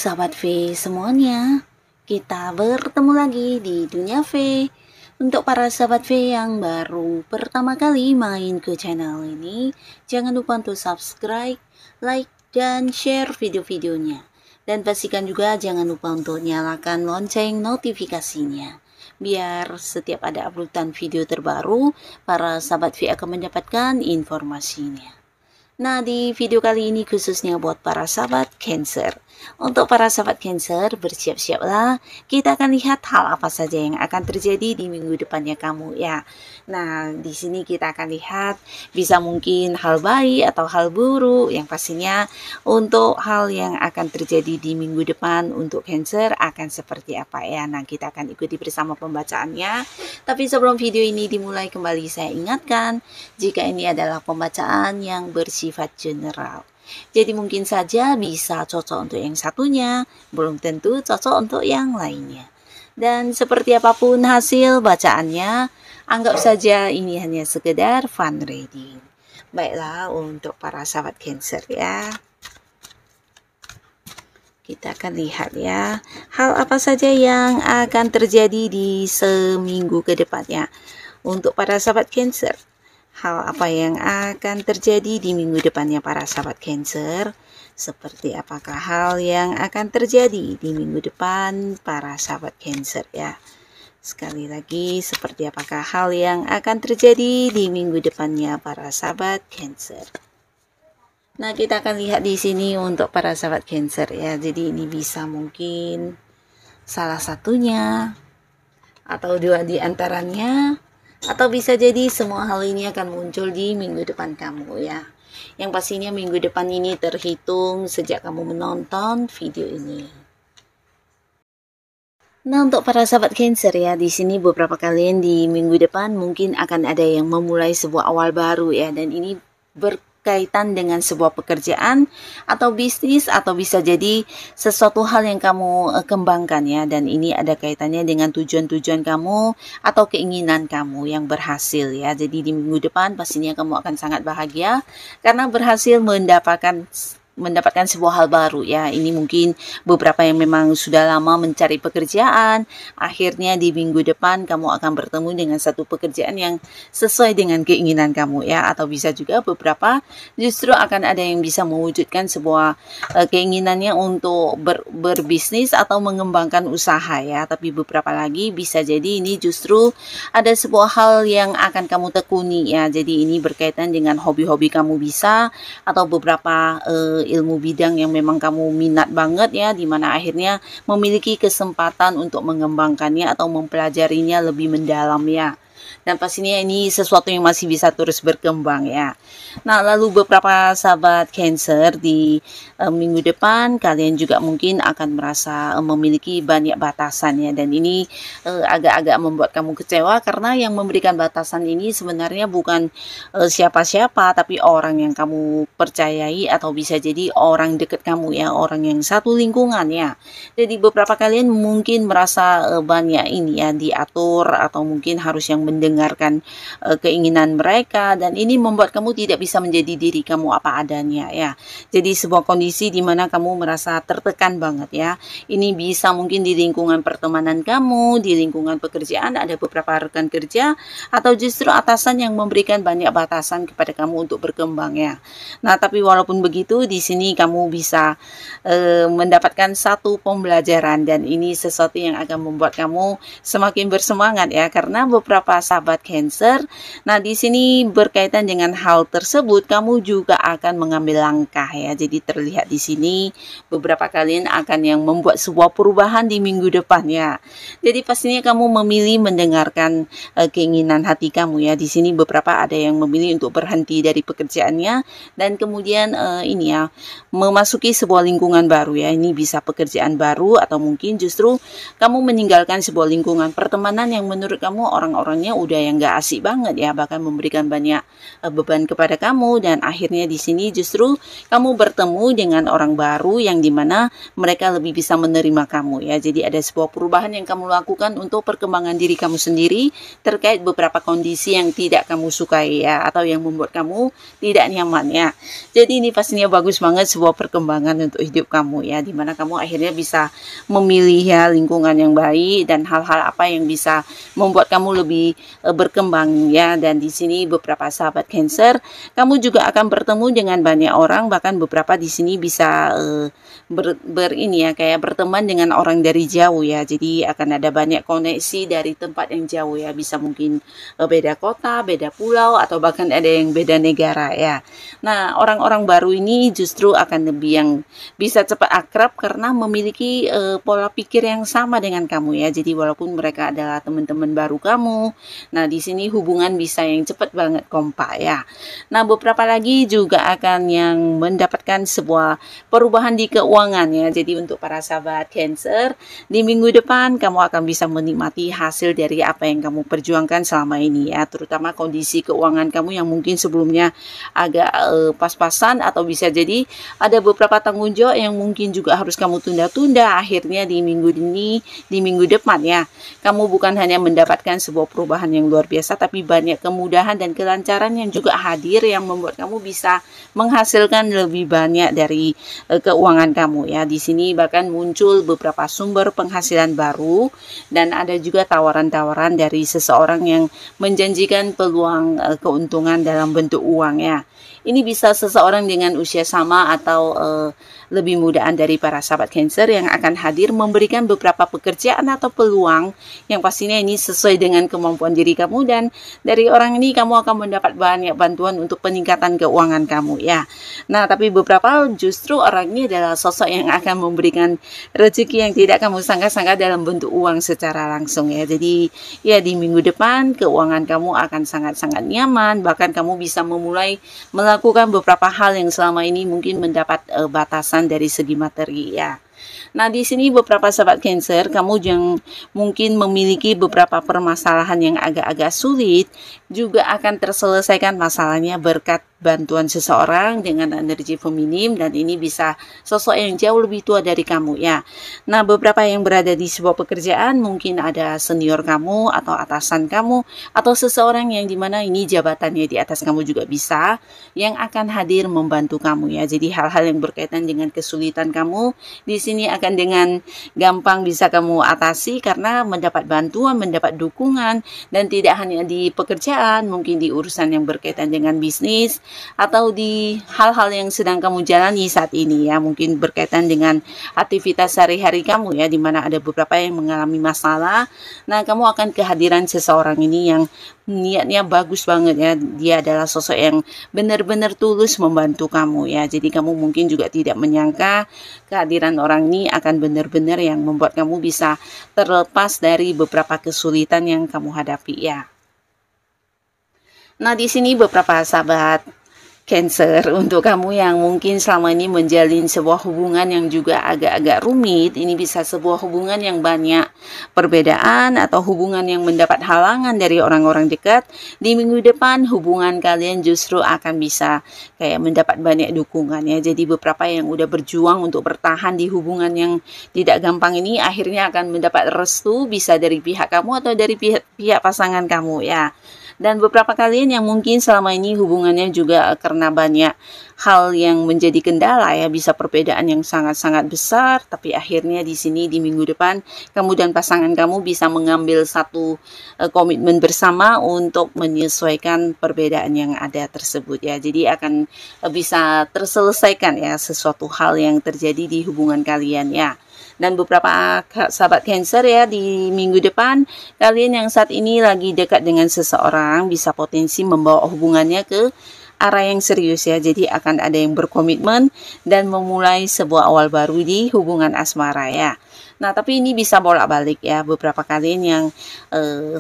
sahabat V semuanya, kita bertemu lagi di Dunia V. Untuk para sahabat V yang baru pertama kali main ke channel ini, jangan lupa untuk subscribe, like, dan share video-videonya. Dan pastikan juga jangan lupa untuk nyalakan lonceng notifikasinya, biar setiap ada uploadan video terbaru, para sahabat V akan mendapatkan informasinya. Nah, di video kali ini khususnya buat para sahabat Cancer. Untuk para sahabat Cancer, bersiap-siaplah. Kita akan lihat hal apa saja yang akan terjadi di minggu depannya kamu ya. Nah, di sini kita akan lihat bisa mungkin hal baik atau hal buruk. Yang pastinya untuk hal yang akan terjadi di minggu depan untuk Cancer akan seperti apa ya. Nah, kita akan ikuti bersama pembacaannya. Tapi sebelum video ini dimulai kembali, saya ingatkan jika ini adalah pembacaan yang bersifat general. Jadi mungkin saja bisa cocok untuk yang satunya, belum tentu cocok untuk yang lainnya. Dan seperti apapun hasil bacaannya, anggap saja ini hanya sekedar fun reading. Baiklah, untuk para sahabat Cancer ya. Kita akan lihat ya, hal apa saja yang akan terjadi di seminggu ke depannya. Untuk para sahabat Cancer, hal apa yang akan terjadi di minggu depannya para sahabat Cancer? Seperti apakah hal yang akan terjadi di minggu depan para sahabat Cancer ya? Sekali lagi, seperti apakah hal yang akan terjadi di minggu depannya para sahabat Cancer? Nah, kita akan lihat di sini untuk para sahabat Cancer ya. Jadi ini bisa mungkin salah satunya atau dua di antaranya, atau bisa jadi semua hal ini akan muncul di minggu depan kamu ya. Yang pastinya minggu depan ini terhitung sejak kamu menonton video ini. Nah, untuk para sahabat Cancer ya, di sini beberapa kalian di minggu depan mungkin akan ada yang memulai sebuah awal baru ya, dan ini berkaitan dengan sebuah pekerjaan atau bisnis, atau bisa jadi sesuatu hal yang kamu kembangkan ya, dan ini ada kaitannya dengan tujuan-tujuan kamu atau keinginan kamu yang berhasil ya. Jadi di minggu depan pastinya kamu akan sangat bahagia karena berhasil mendapatkan sebuah hal baru ya. Ini mungkin beberapa yang memang sudah lama mencari pekerjaan, akhirnya di minggu depan kamu akan bertemu dengan satu pekerjaan yang sesuai dengan keinginan kamu ya. Atau bisa juga beberapa justru akan ada yang bisa mewujudkan sebuah keinginannya untuk berbisnis atau mengembangkan usaha ya. Tapi beberapa lagi bisa jadi ini justru ada sebuah hal yang akan kamu tekuni ya. Jadi ini berkaitan dengan hobi-hobi kamu bisa, atau beberapa ilmu bidang yang memang kamu minat banget ya, dimana akhirnya memiliki kesempatan untuk mengembangkannya atau mempelajarinya lebih mendalam ya. Dan pastinya ini sesuatu yang masih bisa terus berkembang ya. Nah, lalu beberapa sahabat Cancer di minggu depan kalian juga mungkin akan merasa memiliki banyak batasan ya, dan ini agak-agak membuat kamu kecewa karena yang memberikan batasan ini sebenarnya bukan siapa-siapa, tapi orang yang kamu percayai atau bisa jadi orang dekat kamu ya, orang yang satu lingkungan ya. Jadi beberapa kalian mungkin merasa banyak ini ya diatur, atau mungkin harus yang mendengarkan keinginan mereka, dan ini membuat kamu tidak bisa menjadi diri kamu apa adanya ya. Jadi sebuah kondisi di mana kamu merasa tertekan banget ya. Ini bisa mungkin di lingkungan pertemanan kamu, di lingkungan pekerjaan ada beberapa rekan kerja, atau justru atasan yang memberikan banyak batasan kepada kamu untuk berkembang ya. Nah, tapi walaupun begitu di sini kamu bisa mendapatkan satu pembelajaran, dan ini sesuatu yang akan membuat kamu semakin bersemangat ya, karena beberapa sahabat Cancer, nah di sini berkaitan dengan hal tersebut kamu juga akan mengambil langkah ya. Jadi terlihat di sini beberapa kalian akan yang membuat sebuah perubahan di minggu depan ya. Jadi pastinya kamu memilih mendengarkan keinginan hati kamu ya. Di sini beberapa ada yang memilih untuk berhenti dari pekerjaannya dan kemudian ini ya, memasuki sebuah lingkungan baru ya. Ini bisa pekerjaan baru, atau mungkin justru kamu meninggalkan sebuah lingkungan pertemanan yang menurut kamu orang-orangnya udah yang gak asik banget ya, bahkan memberikan banyak beban kepada kamu, dan akhirnya di sini justru kamu bertemu dengan orang baru yang dimana mereka lebih bisa menerima kamu ya. Jadi ada sebuah perubahan yang kamu lakukan untuk perkembangan diri kamu sendiri terkait beberapa kondisi yang tidak kamu sukai ya, atau yang membuat kamu tidak nyaman ya. Jadi ini pastinya bagus banget sebuah perkembangan untuk hidup kamu ya, dimana kamu akhirnya bisa memilih ya lingkungan yang baik dan hal-hal apa yang bisa membuat kamu lebih berkembang ya. Dan di sini beberapa sahabat Cancer, kamu juga akan bertemu dengan banyak orang, bahkan beberapa di sini bisa ini ya, kayak berteman dengan orang dari jauh ya. Jadi akan ada banyak koneksi dari tempat yang jauh ya, bisa mungkin beda kota, beda pulau, atau bahkan ada yang beda negara ya. Nah, orang-orang baru ini justru akan lebih yang bisa cepat akrab karena memiliki pola pikir yang sama dengan kamu ya. Jadi walaupun mereka adalah teman-teman baru kamu, nah di sini hubungan bisa yang cepat banget kompak ya. Nah, beberapa lagi juga akan yang mendapatkan sebuah perubahan di keuangan ya. Jadi untuk para sahabat Cancer, di minggu depan kamu akan bisa menikmati hasil dari apa yang kamu perjuangkan selama ini ya, terutama kondisi keuangan kamu yang mungkin sebelumnya agak pas-pasan, atau bisa jadi ada beberapa tanggung jawab yang mungkin juga harus kamu tunda-tunda. Akhirnya di minggu depan ya, kamu bukan hanya mendapatkan sebuah perubahan yang luar biasa, tapi banyak kemudahan dan kelancaran yang juga hadir yang membuat kamu bisa menghasilkan lebih banyak dari keuangan kamu ya. Di sini bahkan muncul beberapa sumber penghasilan baru, dan ada juga tawaran-tawaran dari seseorang yang menjanjikan peluang keuntungan dalam bentuk uang ya. Ini bisa seseorang dengan usia sama atau lebih mudaan dari para sahabat Cancer yang akan hadir memberikan beberapa pekerjaan atau peluang yang pastinya ini sesuai dengan kemampuan diri kamu, dan dari orang ini kamu akan mendapat banyak bantuan untuk peningkatan keuangan kamu ya. Nah, tapi beberapa justru orang ini adalah sosok yang akan memberikan rezeki yang tidak kamu sangka-sangka dalam bentuk uang secara langsung ya. Jadi ya di minggu depan keuangan kamu akan sangat-sangat nyaman, bahkan kamu bisa memulai melakukan beberapa hal yang selama ini mungkin mendapat batasan dari segi materi ya. Nah, di sini beberapa sahabat Cancer, kamu yang mungkin memiliki beberapa permasalahan yang agak-agak sulit juga akan terselesaikan masalahnya berkat bantuan seseorang dengan energi feminim, dan ini bisa sosok yang jauh lebih tua dari kamu ya. Nah, beberapa yang berada di sebuah pekerjaan, mungkin ada senior kamu atau atasan kamu, atau seseorang yang dimana ini jabatannya di atas kamu juga bisa, yang akan hadir membantu kamu ya. Jadi hal-hal yang berkaitan dengan kesulitan kamu di sini akan dengan gampang bisa kamu atasi karena mendapat bantuan, mendapat dukungan, dan tidak hanya di pekerjaan, mungkin di urusan yang berkaitan dengan bisnis, atau di hal-hal yang sedang kamu jalani saat ini ya, mungkin berkaitan dengan aktivitas sehari-hari kamu ya, dimana ada beberapa yang mengalami masalah. Nah, kamu akan kehadiran seseorang ini yang niatnya bagus banget ya, dia adalah sosok yang benar-benar tulus membantu kamu ya. Jadi kamu mungkin juga tidak menyangka kehadiran orang ini akan benar-benar yang membuat kamu bisa terlepas dari beberapa kesulitan yang kamu hadapi ya. Nah, di sini beberapa sahabat Cancer, untuk kamu yang mungkin selama ini menjalin sebuah hubungan yang juga agak-agak rumit, ini bisa sebuah hubungan yang banyak perbedaan atau hubungan yang mendapat halangan dari orang-orang dekat. Di minggu depan hubungan kalian justru akan bisa kayak mendapat banyak dukungan ya. Jadi beberapa yang udah berjuang untuk bertahan di hubungan yang tidak gampang ini akhirnya akan mendapat restu, bisa dari pihak kamu atau dari pihak pasangan kamu ya. Dan beberapa kalian yang mungkin selama ini hubungannya juga karena banyak hal yang menjadi kendala ya, bisa perbedaan yang sangat-sangat besar, tapi akhirnya di sini di minggu depan kamu dan pasangan kamu bisa mengambil satu komitmen bersama untuk menyesuaikan perbedaan yang ada tersebut ya. Jadi akan bisa terselesaikan ya sesuatu hal yang terjadi di hubungan kalian ya. Dan beberapa sahabat Cancer ya, di minggu depan kalian yang saat ini lagi dekat dengan seseorang bisa potensi membawa hubungannya ke arah yang serius ya. Jadi akan ada yang berkomitmen dan memulai sebuah awal baru di hubungan asmara ya. Nah, tapi ini bisa bolak-balik ya. Beberapa kalian yang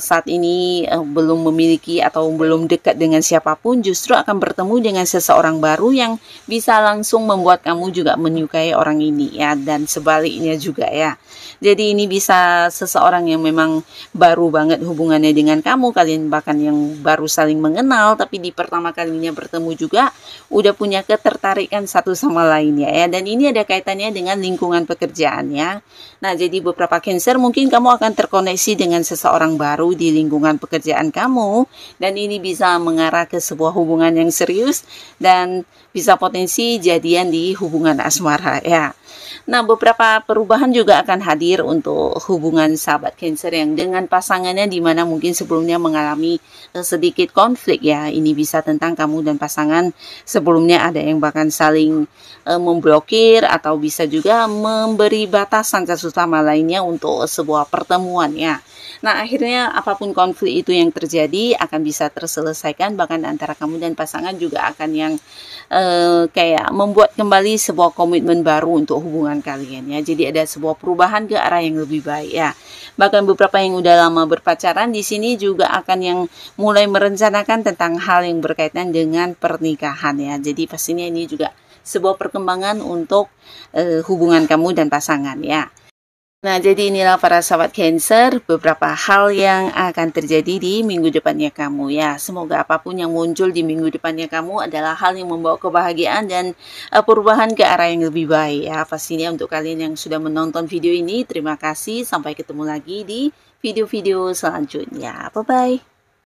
saat ini belum memiliki atau belum dekat dengan siapapun, justru akan bertemu dengan seseorang baru yang bisa langsung membuat kamu juga menyukai orang ini ya, dan sebaliknya juga ya. Jadi ini bisa seseorang yang memang baru banget hubungannya dengan kamu, kalian bahkan yang baru saling mengenal, tapi di pertama kalinya bertemu juga udah punya ketertarikan satu sama lainnya ya. Dan ini ada kaitannya dengan lingkungan pekerjaan ya. Nah, jadi beberapa Cancer mungkin kamu akan terkoneksi dengan seseorang baru di lingkungan pekerjaan kamu, dan ini bisa mengarah ke sebuah hubungan yang serius dan bisa potensi jadian di hubungan asmara ya. Nah, beberapa perubahan juga akan hadir untuk hubungan sahabat Cancer yang dengan pasangannya, di mana mungkin sebelumnya mengalami sedikit konflik ya. Ini bisa tentang kamu dan pasangan sebelumnya ada yang bahkan saling memblokir, atau bisa juga memberi batasan satu sama lainnya untuk sebuah pertemuan ya. Nah, akhirnya apapun konflik itu yang terjadi akan bisa terselesaikan, bahkan antara kamu dan pasangan juga akan yang kayak membuat kembali sebuah komitmen baru untuk hubungan kalian ya. Jadi ada sebuah perubahan ke arah yang lebih baik ya. Bahkan beberapa yang udah lama berpacaran di sini juga akan yang mulai merencanakan tentang hal yang berkaitan dengan pernikahan ya. Jadi pastinya ini juga sebuah perkembangan untuk hubungan kamu dan pasangan ya. Nah, jadi inilah para sahabat Cancer, beberapa hal yang akan terjadi di minggu depannya kamu ya. Semoga apapun yang muncul di minggu depannya kamu adalah hal yang membawa kebahagiaan dan perubahan ke arah yang lebih baik ya. Pastinya untuk kalian yang sudah menonton video ini, terima kasih. Sampai ketemu lagi di video-video selanjutnya. Bye-bye.